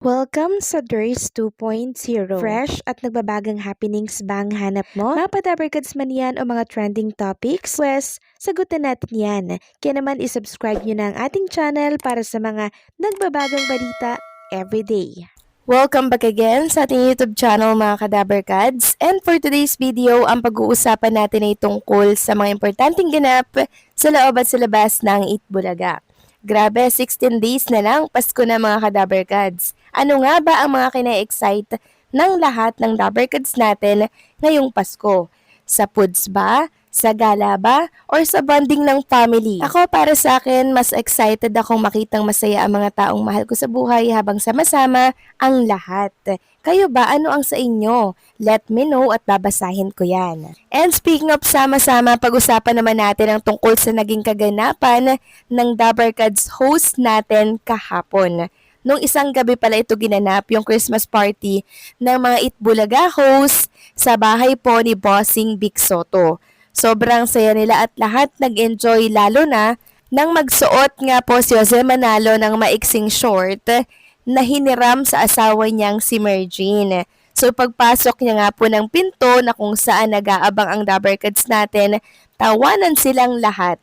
Welcome sa Durs 2.0. Fresh at nagbabagang happenings ba ang hanap mo? Mga padabarkads man yan o mga trending topics? Pwes, sagutin natin yan. Kaya naman isubscribe nyo na ang ating channel para sa mga nagbabagang balita everyday. Welcome back again sa ating YouTube channel mga kadabarkads. And for today's video, ang pag-uusapan natin ay tungkol sa mga importanteng ganap sa loob at sa labas ng Itbulaga. Grabe, 16 days na lang, Pasko na mga kadabarkads. Ano nga ba ang mga kina-excite ng lahat ng dabarkads natin ngayong Pasko? Sa foods ba? Sa gala ba? Or sa bonding ng family? Ako para sa akin, mas excited akong makitang masaya ang mga taong mahal ko sa buhay habang sama-sama ang lahat. Kayo ba? Ano ang sa inyo? Let me know at babasahin ko yan. And speaking of sama-sama, pag-usapan naman natin ang tungkol sa naging kaganapan ng Dabarkads host natin kahapon. Nung isang gabi pala ito ginanap yung Christmas party ng mga Itbulaga hosts sa bahay po ni Bossing Vic Soto. Sobrang saya nila at lahat nag-enjoy lalo na nang magsuot nga po si Jose Manalo ng maiksing short na hiniram sa asawa niyang si Mergine. So pagpasok niya nga po ng pinto na kung saan nag-aabang ang Dabarkads natin, tawanan silang lahat.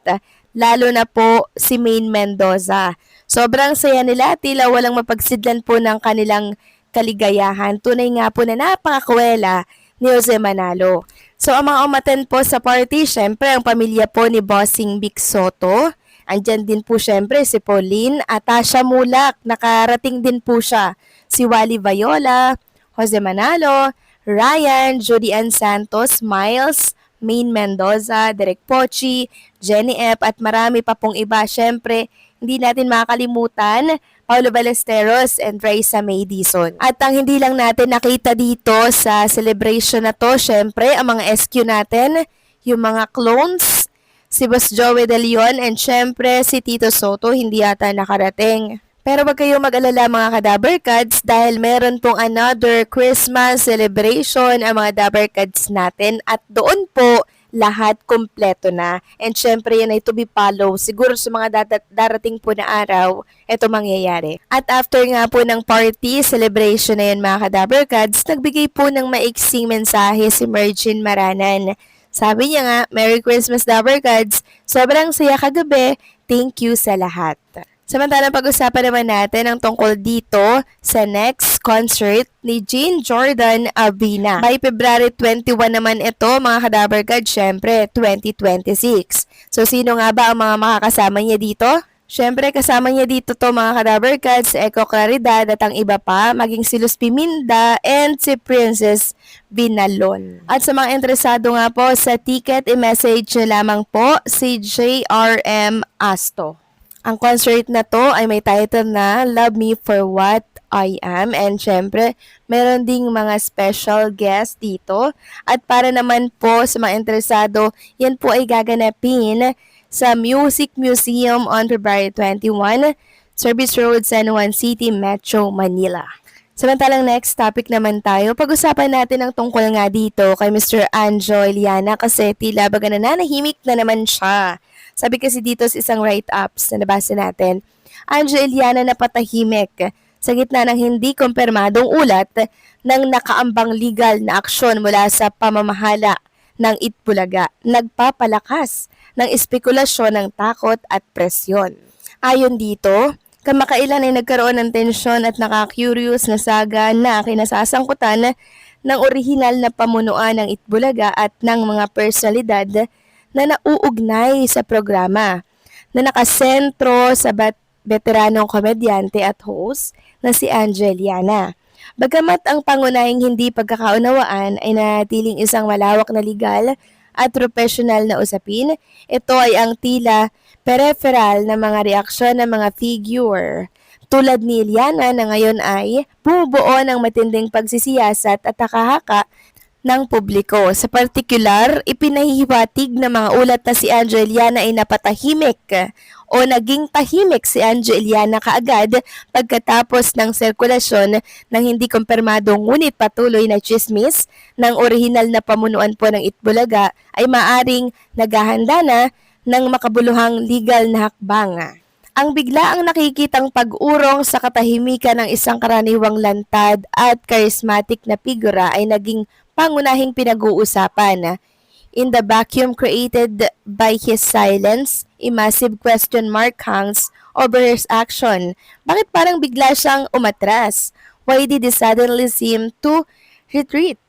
Lalo na po si Maine Mendoza. Sobrang saya nila, tila walang mapagsidlan po ng kanilang kaligayahan. Tunay nga po na napakakwela ni Jose Manalo. So ang mga umaten po sa party, syempre ang pamilya po ni Bossing Vic Soto. Andyan din po syempre si Pauline at Tasha Mulak. Nakarating din po siya. Si Wally Viola, Jose Manalo, Ryan, Judy Ann Santos, Miles, Maine Mendoza, Derek Pochi, Jenny F. at marami pa pong iba. Syempre, hindi natin makakalimutan Paulo Ballesteros and Raisa May Dizon. At ang hindi lang natin nakita dito sa celebration na to, syempre, ang mga SQ natin, yung mga clones, si Boss Joey De Leon, and syempre si Tito Soto, hindi yata nakarating. Pero wag kayong mag-alala mga kadabarkads dahil meron pong another Christmas celebration ang mga dabarkads natin at doon po lahat kompleto na. And syempre yan ay to be follow. Siguro sa mga darating po na araw, ito mangyayari. At after nga po ng party, celebration na yan mga kadabarkads, nagbigay po ng maiksing mensahe si Mergine Maranan. Sabi niya nga, Merry Christmas Dabarkads, sobrang saya kagabi, thank you sa lahat. Samantalang pag-usapan naman natin ang tungkol dito sa next concert ni Jean Jordan Avina. By February 21 naman ito mga kadabarkads, syempre 2026. So sino nga ba ang mga makakasama niya dito? Syempre kasama niya dito to mga kadabarkads, Eco Claridad at ang iba pa, maging si Luz Piminda and si Princess Binalon. At sa mga interesado nga po sa ticket, i-message na lamang po si JRM Asto. Ang concert na to ay may title na Love Me For What I Am, and syempre meron ding mga special guest dito. At para naman po sa mga interesado, yan po ay gaganapin sa Music Museum on February 21, Service Road, San Juan City, Metro Manila. Samantalang next topic naman tayo, pag-usapan natin ang tungkol nga dito kay Mr. Anjo Iliana kasi tila baga nananahimik na naman siya. Sabi kasi dito sa isang write-ups na nabasa natin, Anjo Iliana napatahimik sa gitna ng hindi kumpirmadong ulat ng nakaambang legal na aksyon mula sa pamamahala ng Itbulaga, nagpapalakas ng espekulasyon ng takot at presyon. Ayon dito, kamakailan ay nagkaroon ng tensyon at nakakurious na saga na kinasasangkutan ng orihinal na pamunuan ng Itbulaga at ng mga personalidad na nauugnay sa programa na nakasentro sa veteranong komedyante at host na si Anjo Iliana. Bagamat ang pangunahing hindi pagkakaunawaan ay nanatiling isang malawak na legal at profesional na usapin, ito ay ang tila peripheral na mga reaksyon ng mga figure tulad ni Iliana na ngayon ay bumubuo ng matinding pagsisiyasat at takahaka ng publiko. Sa partikular, ipinahihiwatig ng mga ulat na si Anjo Iliana ay napatahimik o naging tahimik si Anjo Iliana kaagad pagkatapos ng sirkulasyon ng hindi kumpirmado ngunit patuloy na chismis ng orihinal na pamunuan po ng Itbulaga ay maaring naghahanda na ng makabuluhang legal na hakbang. Ang biglaang nakikitang pag-urong sa katahimikan ng isang karaniwang lantad at charismatic na figura ay naging pangunahing pinag-uusapan. In the vacuum created by his silence, a massive question mark hangs over his action. Bakit parang bigla siyang umatras? Why did he suddenly seem to retreat?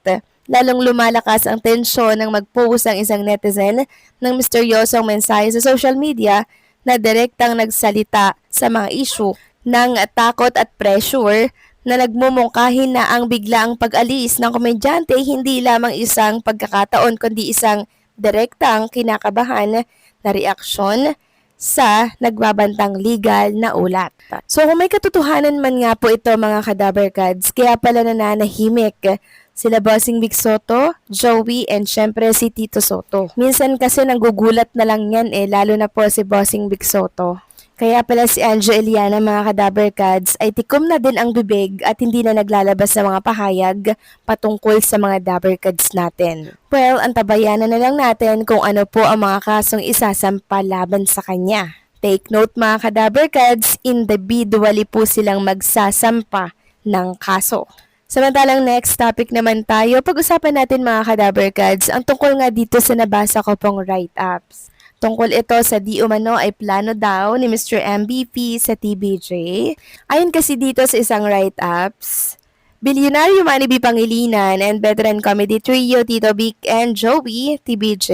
Lalong lumalakas ang tensyon nang mag-post ang isang netizen ng misteryosong mensahe sa social media na direktang nagsalita sa mga issue ng takot at pressure na nagmumungkahi na ang biglaang pag-alis ng komedyante hindi lamang isang pagkakataon kundi isang direktang kinakabahan na reaksyon sa nagbabantang legal na ulat. So kung may katotohanan man nga po ito mga Kadaberkads, kaya pala nananahimik sila Bossing Vic Soto, Joey, and syempre si Tito Soto. Minsan kasi nanggugulat na lang yan lalo na po si Bossing Vic Soto. Kaya pala si Anjo Eliana mga Kadaberkads ay tikom na din ang bibig at hindi na naglalabas sa mga pahayag patungkol sa mga Daberkads natin. Well, antabayanan na lang natin kung ano po ang mga kasong isasampa laban sa kanya. Take note mga Kadaberkads, individually po silang magsasampa ng kaso. Samantalang next topic naman tayo, pag-usapan natin mga Kadaberkads ang tungkol nga dito sa nabasa ko pong write-ups. Tungkol ito sa di umano ay plano daw ni Mr. MVP sa TBJ. Ayon kasi dito sa isang write-ups, Bilyonaryo Manny B. Pangilinan and veteran comedy trio Tito Vic and Joey, TBJ,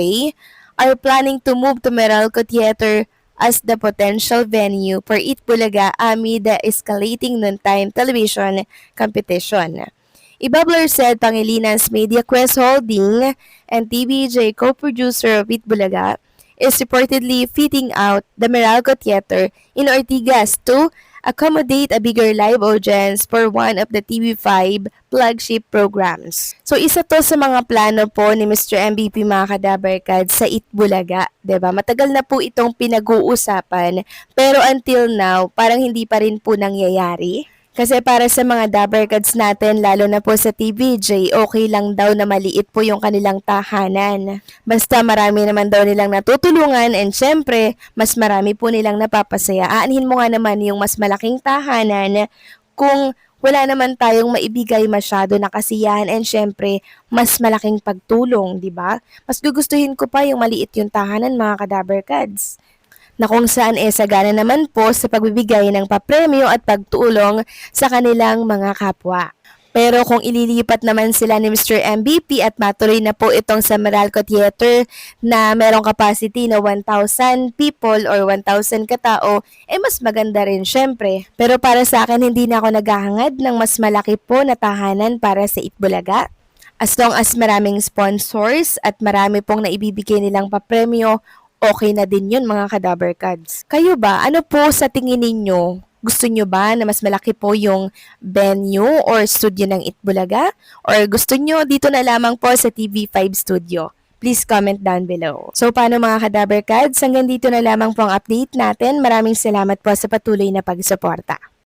are planning to move to Meralco Theater as the potential venue for Eat Bulaga amid the escalating noontime television competition. Ibabler said Pangilinan's Media Quest Holding and TBJ co-producer of Eat Bulaga is reportedly fitting out the Meralco Theater in Ortigas to accommodate a bigger live audience for one of the TV5 flagship programs. So isa to sa mga plano po ni Mr. MVP mga Kadaberkads sa Itbulaga, 'di ba? Matagal na po itong pinag-uusapan pero until now parang hindi pa rin po nangyayari. Kasi para sa mga Daberkads natin, lalo na po sa TVJ, okay lang daw na maliit po yung kanilang tahanan. Basta marami naman daw nilang natutulungan and syempre, mas marami po nilang napapasaya. Aanhin mo nga naman yung mas malaking tahanan kung wala naman tayong maibigay masyado na kasiyahan and syempre, mas malaking pagtulong, di ba? Mas gugustuhin ko pa yung maliit yung tahanan mga Kadaberkads na kung saan sagana naman po sa pagbibigay ng papremyo at pagtulong sa kanilang mga kapwa. Pero kung ililipat naman sila ni Mr. MVP at matuloy na po itong sa Meralco Theater na merong capacity na 1,000 people or 1,000 katao, mas maganda rin syempre. Pero para sa akin, hindi na ako naghahangad ng mas malaki po na tahanan para sa Itbulaga. As long as maraming sponsors at marami pong naibibigay nilang papremyo, okay na din yun mga Kadaberkads. Kayo ba, ano po sa tingin ninyo? Gusto nyo ba na mas malaki po yung venue or studio ng Itbulaga? Or gusto nyo dito na lamang po sa TV5 studio? Please comment down below. So paano mga Kadaberkads? Hanggang dito na lamang po ang update natin. Maraming salamat po sa patuloy na pagsuporta.